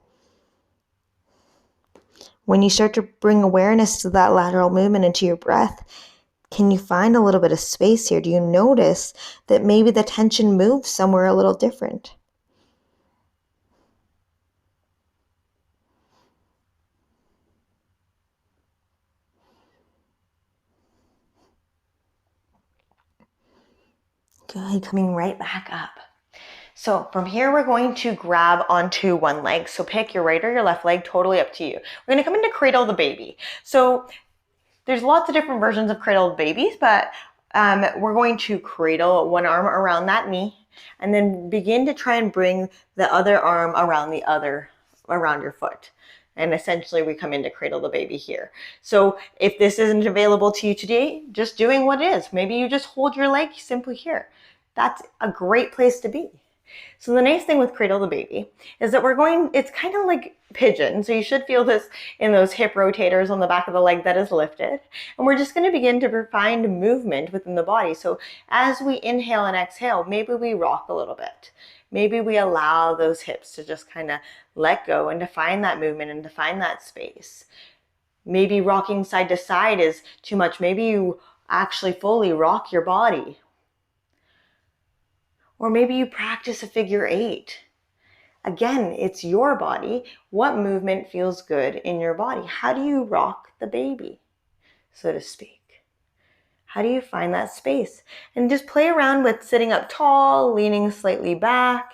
When you start to bring awareness to that lateral movement into your breath, can you find a little bit of space here? Do you notice that maybe the tension moves somewhere a little different? Good, coming right back up. So from here, we're going to grab onto one leg. So pick your right or your left leg, totally up to you. We're going to come into cradle the baby. So there's lots of different versions of cradle babies, but we're going to cradle one arm around that knee and then begin to try and bring the other arm around your foot. And essentially we come into cradle the baby here. So if this isn't available to you today, just doing what it is. Maybe you just hold your leg simply here. That's a great place to be. So the nice thing with cradle the baby is that it's kind of like pigeon. So you should feel this in those hip rotators on the back of the leg that is lifted. And we're just going to begin to find movement within the body. So as we inhale and exhale, maybe we rock a little bit. Maybe we allow those hips to just kind of let go and to find that movement and to find that space. Maybe rocking side to side is too much. Maybe you actually fully rock your body. Or maybe you practice a figure 8. Again, it's your body. What movement feels good in your body? How do you rock the baby, so to speak? How do you find that space? And just play around with sitting up tall, leaning slightly back,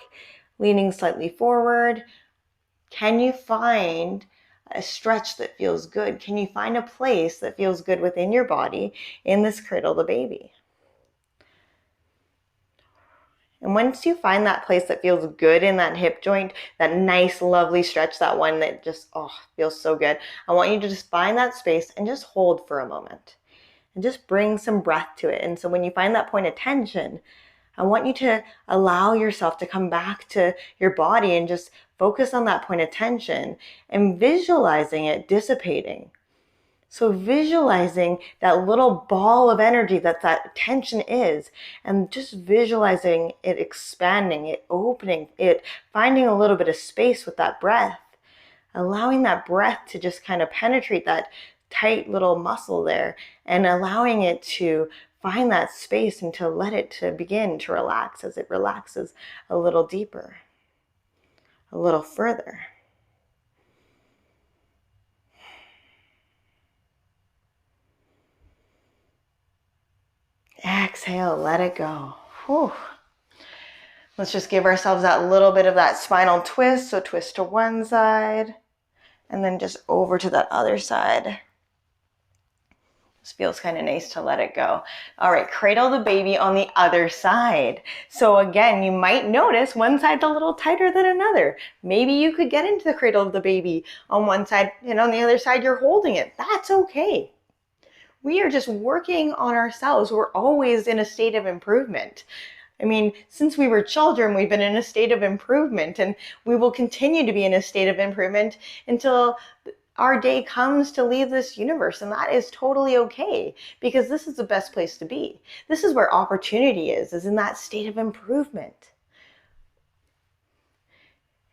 leaning slightly forward. Can you find a stretch that feels good? Can you find a place that feels good within your body in this cradle the baby? And once you find that place that feels good in that hip joint, that nice, lovely stretch, that one that just, feels so good, I want you to just find that space and just hold for a moment and just bring some breath to it. And so when you find that point of tension, I want you to allow yourself to come back to your body and just focus on that point of tension and visualizing it dissipating. So visualizing that little ball of energy that tension is, and just visualizing it expanding, it opening, it finding a little bit of space with that breath, allowing that breath to just kind of penetrate that tight little muscle there and allowing it to find that space and to let it to begin to relax as it relaxes a little deeper, a little further. Exhale, let it go. Whew. Let's just give ourselves that little bit of that spinal twist. So twist to one side and then just over to that other side. This feels kind of nice to let it go. All right, cradle the baby on the other side. So again, you might notice one side's a little tighter than another. Maybe you could get into the cradle of the baby on one side and on the other side you're holding it. That's okay. We are just working on ourselves. We're always in a state of improvement. I mean, since we were children, we've been in a state of improvement, and we will continue to be in a state of improvement until our day comes to leave this universe. And that is totally okay, because this is the best place to be. This is where opportunity is in that state of improvement.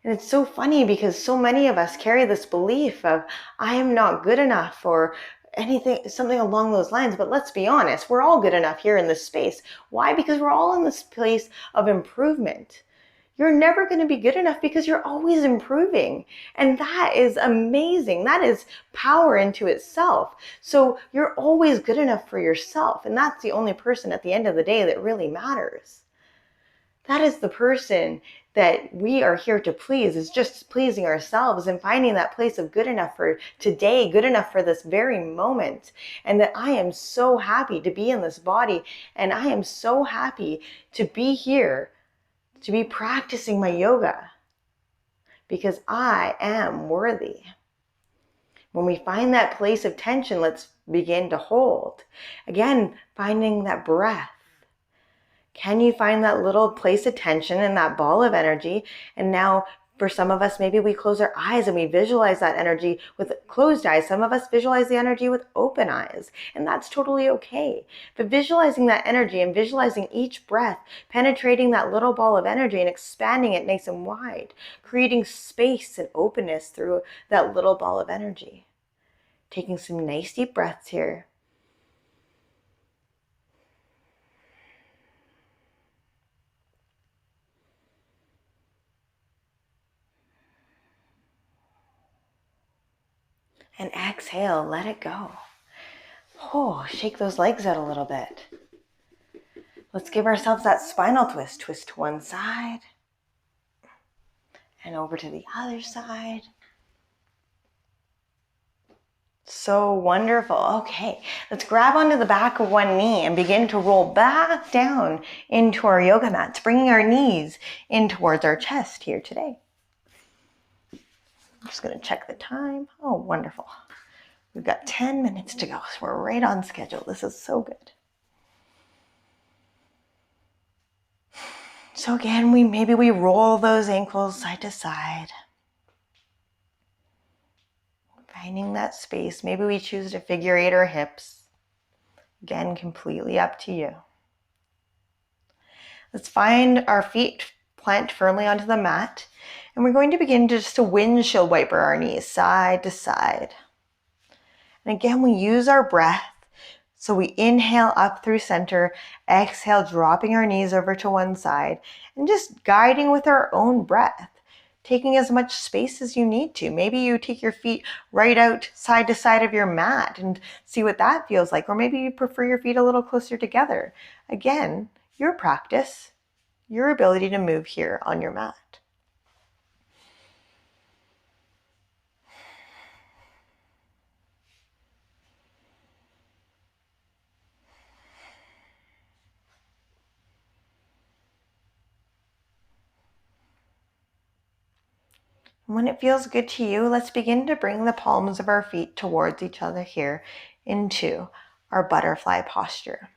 And it's so funny because so many of us carry this belief of, I am not good enough, or something along those lines. But let's be honest, we're all good enough here in this space. Why? Because we're all in this place of improvement. You're never going to be good enough because you're always improving. And that is amazing. That is power into itself. So you're always good enough for yourself. And that's the only person at the end of the day that really matters. That is the person that we are here to please is just pleasing ourselves and finding that place of good enough for today, good enough for this very moment. And that I am so happy to be in this body, and I am so happy to be here, to be practicing my yoga, because I am worthy. When we find that place of tension, let's begin to hold. Again, finding that breath. Can you find that little place of tension in that ball of energy? And now for some of us, maybe we close our eyes and we visualize that energy with closed eyes. Some of us visualize the energy with open eyes, and that's totally okay. But visualizing that energy and visualizing each breath, penetrating that little ball of energy and expanding it nice and wide, creating space and openness through that little ball of energy. Taking some nice deep breaths here. And exhale, let it go. Oh, shake those legs out a little bit. Let's give ourselves that spinal twist. Twist to one side and over to the other side. So wonderful. Okay, let's grab onto the back of one knee and begin to roll back down into our yoga mats, bringing our knees in towards our chest here today. I'm just going to check the time. Oh, wonderful. We've got 10 minutes to go, so we're right on schedule. This is so good. So again, maybe we roll those ankles side to side. Finding that space. Maybe we choose to figure eight our hips. Again, completely up to you. Let's find our feet plant firmly onto the mat. And we're going to begin just to windshield wiper our knees side to side. And again, we use our breath. So we inhale up through center, exhale, dropping our knees over to one side, and just guiding with our own breath, taking as much space as you need to. Maybe you take your feet right out side to side of your mat and see what that feels like. Or maybe you prefer your feet a little closer together. Again, your practice, your ability to move here on your mat. When it feels good to you, let's begin to bring the palms of our feet towards each other here into our butterfly posture.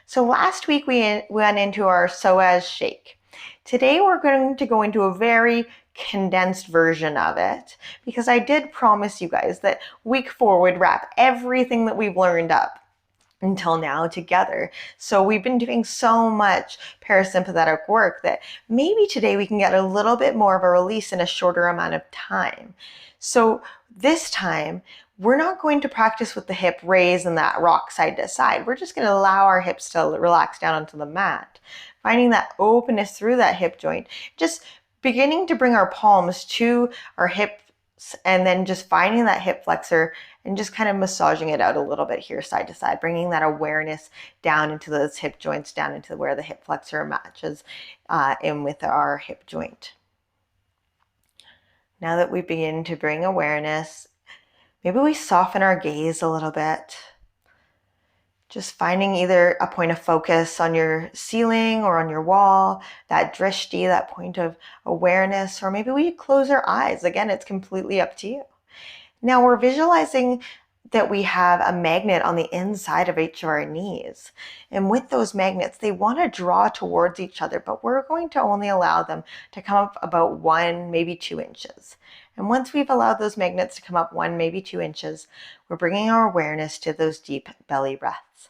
So last week we went into our psoas shake. Today we're going to go into a very condensed version of it, because I did promise you guys that week 4 would wrap everything that we've learned up until now together. So we've been doing so much parasympathetic work that maybe today we can get a little bit more of a release in a shorter amount of time. So this time, we're not going to practice with the hip raise and that rock side to side. We're just going to allow our hips to relax down onto the mat, finding that openness through that hip joint, just beginning to bring our palms to our hips, and then just finding that hip flexor and just kind of massaging it out a little bit here side to side, bringing that awareness down into those hip joints, down into where the hip flexor matches in with our hip joint. Now that we begin to bring awareness, maybe we soften our gaze a little bit. Just finding either a point of focus on your ceiling or on your wall, that drishti, that point of awareness, or maybe we close our eyes. Again, it's completely up to you. Now we're visualizing that we have a magnet on the inside of each of our knees. And with those magnets, they want to draw towards each other, but we're going to only allow them to come up about 1, maybe 2 inches. And once we've allowed those magnets to come up 1, maybe 2 inches, we're bringing our awareness to those deep belly breaths.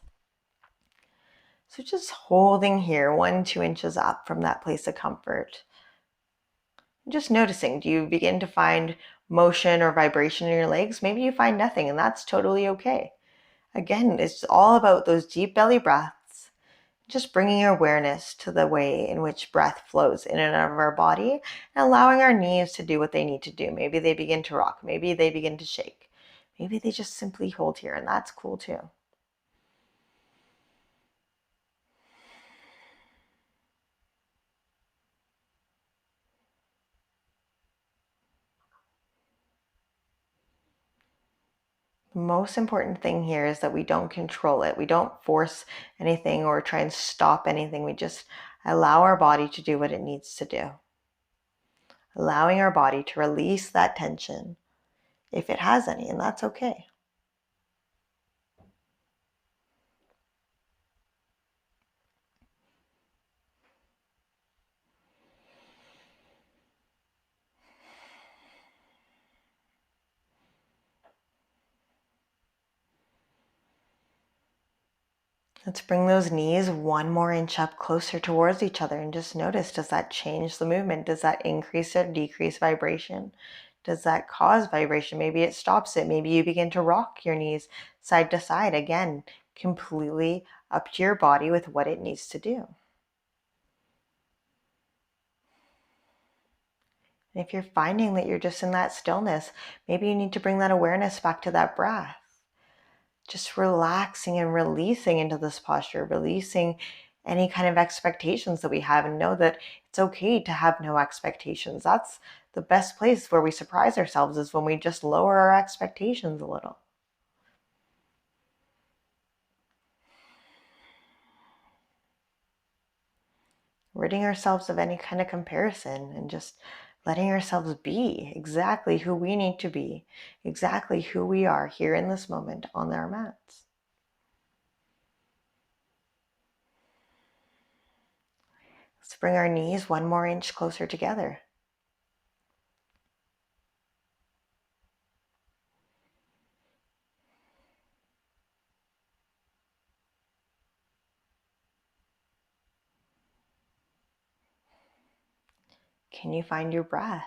So just holding here 1-2 inches up from that place of comfort. Just noticing, do you begin to find motion or vibration in your legs? Maybe you find nothing, and that's totally okay. Again, it's all about those deep belly breaths, just bringing awareness to the way in which breath flows in and out of our body, and allowing our knees to do what they need to do. Maybe they begin to rock, maybe they begin to shake, maybe they just simply hold here, and that's cool too. most important thing here is that we don't control it. We don't force anything or try and stop anything. We just allow our body to do what it needs to do. Allowing our body to release that tension if it has any, and that's okay. Let's bring those knees 1 more inch up closer towards each other and just notice, does that change the movement? Does that increase or decrease vibration? Does that cause vibration? Maybe it stops it. Maybe you begin to rock your knees side to side. Again, completely up to your body with what it needs to do. And if you're finding that you're just in that stillness, maybe you need to bring that awareness back to that breath. Just relaxing and releasing into this posture, releasing any kind of expectations that we have, and know that it's okay to have no expectations. That's the best place where we surprise ourselves, is when we just lower our expectations a little. Ridding ourselves of any kind of comparison and just letting ourselves be exactly who we need to be, exactly who we are here in this moment on our mats. Let's bring our knees 1 more inch closer together. Can you find your breath?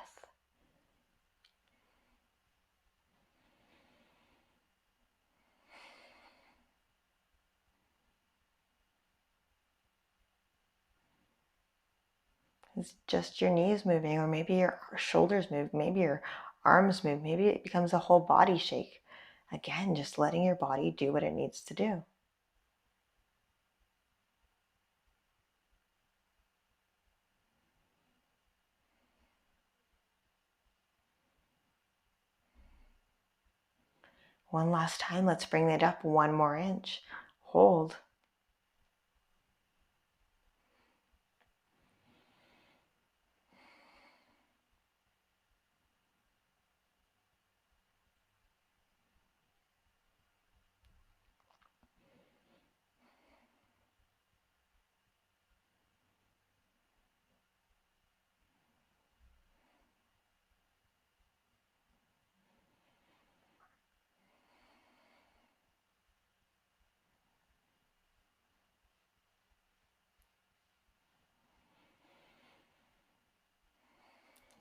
It's just your knees moving, or maybe your shoulders move, maybe your arms move, maybe it becomes a whole body shake. Again, just letting your body do what it needs to do. One last time, let's bring it up 1 more inch. Hold.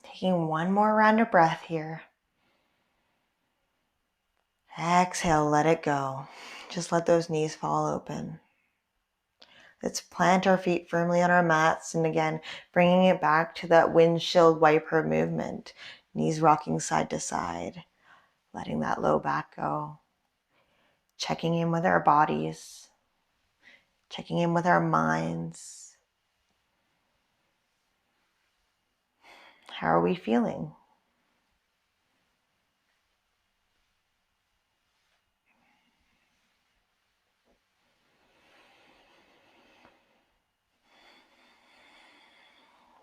Taking 1 more round of breath here. Exhale, let it go. Just let those knees fall open. Let's plant our feet firmly on our mats, and again, bringing it back to that windshield wiper movement. Knees rocking side to side, letting that low back go. Checking in with our bodies, checking in with our minds. How are we feeling?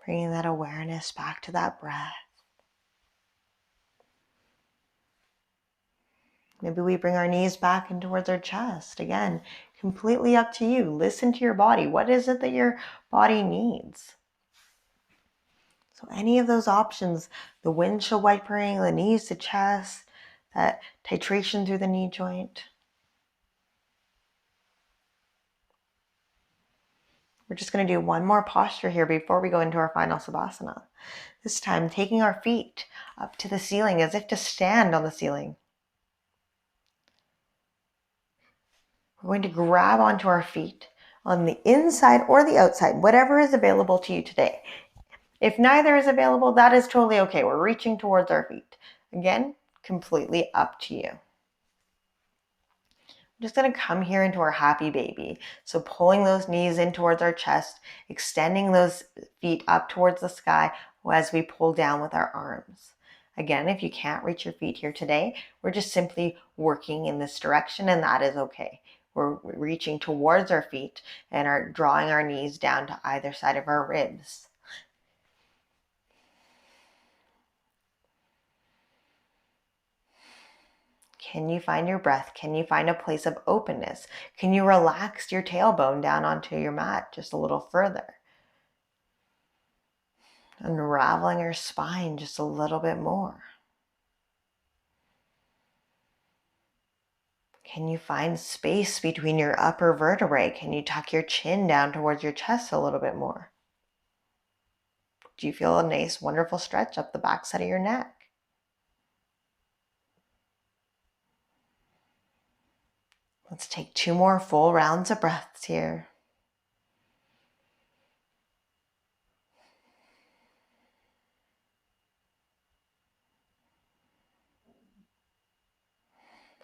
Bringing that awareness back to that breath. Maybe we bring our knees back in towards our chest. Again, completely up to you. Listen to your body. What is it that your body needs? So any of those options, the windshield wipering, the knees to chest, that titration through the knee joint. We're just going to do 1 more posture here before we go into our final Savasana. This time, taking our feet up to the ceiling as if to stand on the ceiling. We're going to grab onto our feet on the inside or the outside, whatever is available to you today. If neither is available, that is totally okay. We're reaching towards our feet. Again, completely up to you. I'm just going to come here into our happy baby. So pulling those knees in towards our chest, extending those feet up towards the sky as we pull down with our arms. Again, if you can't reach your feet here today, we're just simply working in this direction, and that is okay. We're reaching towards our feet and are drawing our knees down to either side of our ribs. Can you find your breath? Can you find a place of openness? Can you relax your tailbone down onto your mat just a little further? Unraveling your spine just a little bit more. Can you find space between your upper vertebrae? Can you tuck your chin down towards your chest a little bit more? Do you feel a nice, wonderful stretch up the back side of your neck? Let's take 2 more full rounds of breaths here.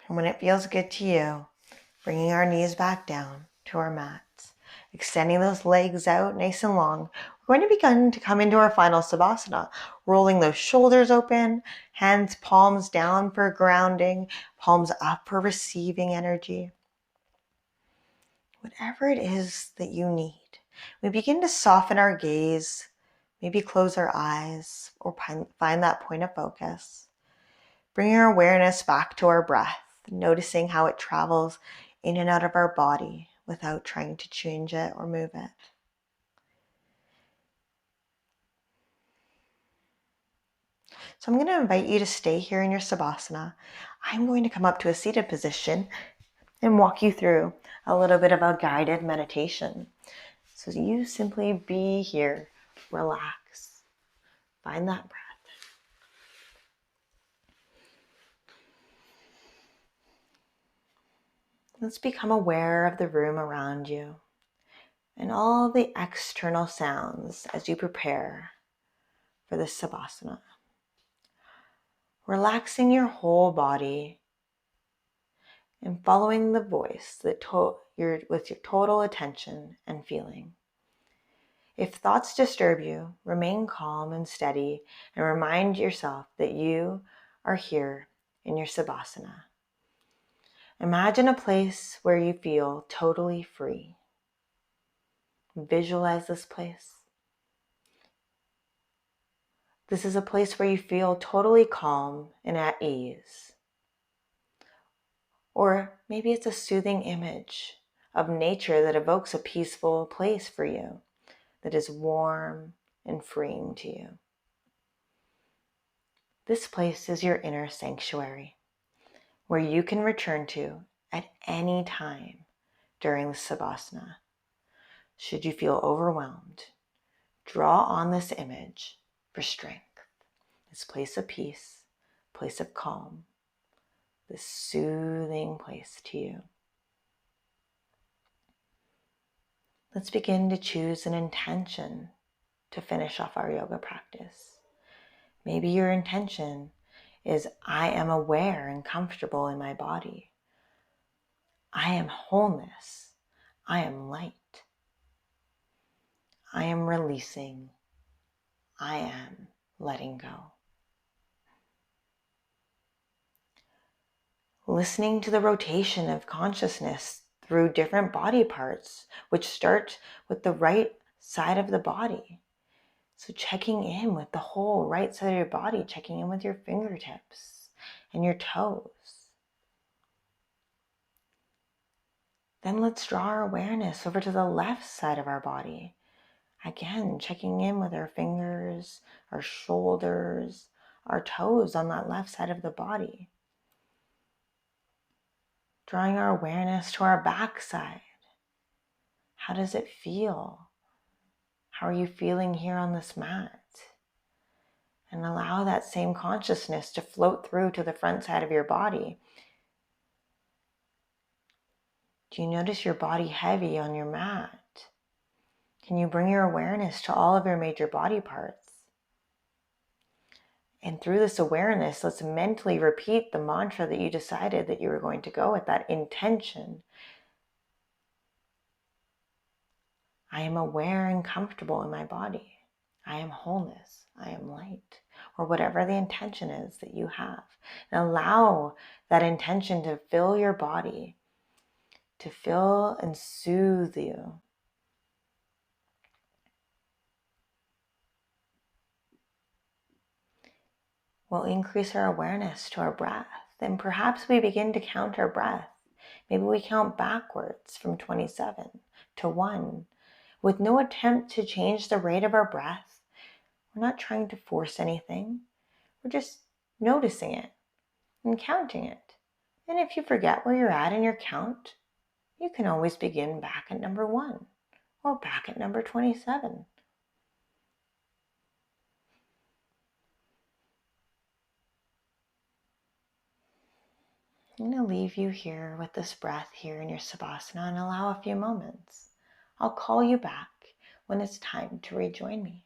And when it feels good to you, bringing our knees back down to our mats, extending those legs out nice and long, we're going to begin to come into our final Savasana, rolling those shoulders open, hands, palms down for grounding, palms up for receiving energy. Whatever it is that you need. We begin to soften our gaze, maybe close our eyes, or find that point of focus. Bring our awareness back to our breath, noticing how it travels in and out of our body without trying to change it or move it. So I'm going to invite you to stay here in your Savasana. I'm going to come up to a seated position and walk you through a little bit of a guided meditation. So you simply be here, relax, find that breath. Let's become aware of the room around you and all the external sounds as you prepare for this Savasana. Relaxing your whole body and following the voice with your total attention and feeling. If thoughts disturb you, remain calm and steady and remind yourself that you are here in your Savasana. Imagine a place where you feel totally free. Visualize this place. This is a place where you feel totally calm and at ease. Or maybe it's a soothing image of nature that evokes a peaceful place for you that is warm and freeing to you. This place is your inner sanctuary where you can return to at any time during the Savasana. Should you feel overwhelmed, draw on this image for strength, this place of peace, place of calm, this soothing place to you. Let's begin to choose an intention to finish off our yoga practice. Maybe your intention is, I am aware and comfortable in my body. I am wholeness. I am light. I am releasing. I am letting go. Listening to the rotation of consciousness through different body parts, which start with the right side of the body. So checking in with the whole right side of your body, checking in with your fingertips and your toes. Then let's draw our awareness over to the left side of our body. Again, checking in with our fingers, our shoulders, our toes on that left side of the body. Drawing our awareness to our back side. How does it feel? How are you feeling here on this mat? And allow that same consciousness to float through to the front side of your body. Do you notice your body heavy on your mat? Can you bring your awareness to all of your major body parts? And through this awareness, let's mentally repeat the mantra that you decided that you were going to go with, that intention. I am aware and comfortable in my body. I am wholeness. I am light. or whatever the intention is that you have. And allow that intention to fill your body, to fill and soothe you. We'll increase our awareness to our breath, and perhaps we begin to count our breath. Maybe we count backwards from 27 to 1, with no attempt to change the rate of our breath. We're not trying to force anything. We're just noticing it and counting it. And if you forget where you're at in your count, you can always begin back at number 1 or back at number 27. I'm going to leave you here with this breath here in your Savasana and allow a few moments. I'll call you back when it's time to rejoin me.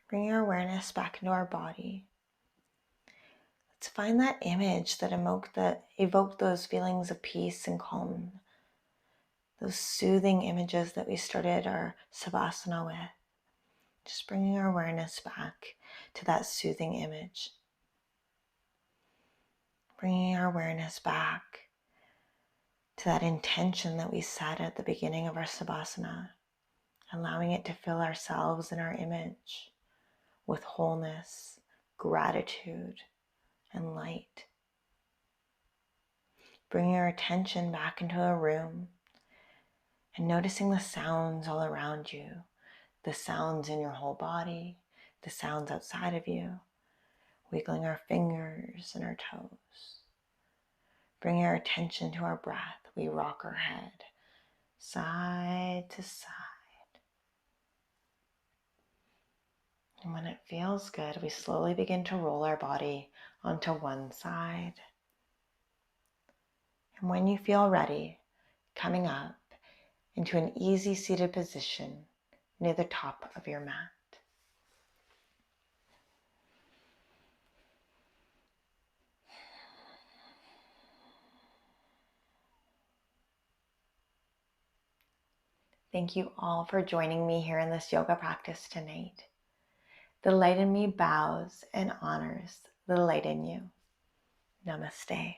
Bring your awareness back into our body. Let's find that image that evoked those feelings of peace and calm. Those soothing images that we started our Savasana with. Just bringing our awareness back to that soothing image. Bringing our awareness back to that intention that we set at the beginning of our Savasana. Allowing it to fill ourselves and our image with wholeness, gratitude, and light. Bringing our attention back into a room and noticing the sounds all around you, the sounds in your whole body, the sounds outside of you, wiggling our fingers and our toes. Bringing our attention to our breath, we rock our head side to side. And when it feels good, we slowly begin to roll our body onto one side. And when you feel ready, coming up into an easy seated position near the top of your mat. Thank you all for joining me here in this yoga practice tonight. The light in me bows and honors the light in you. Namaste.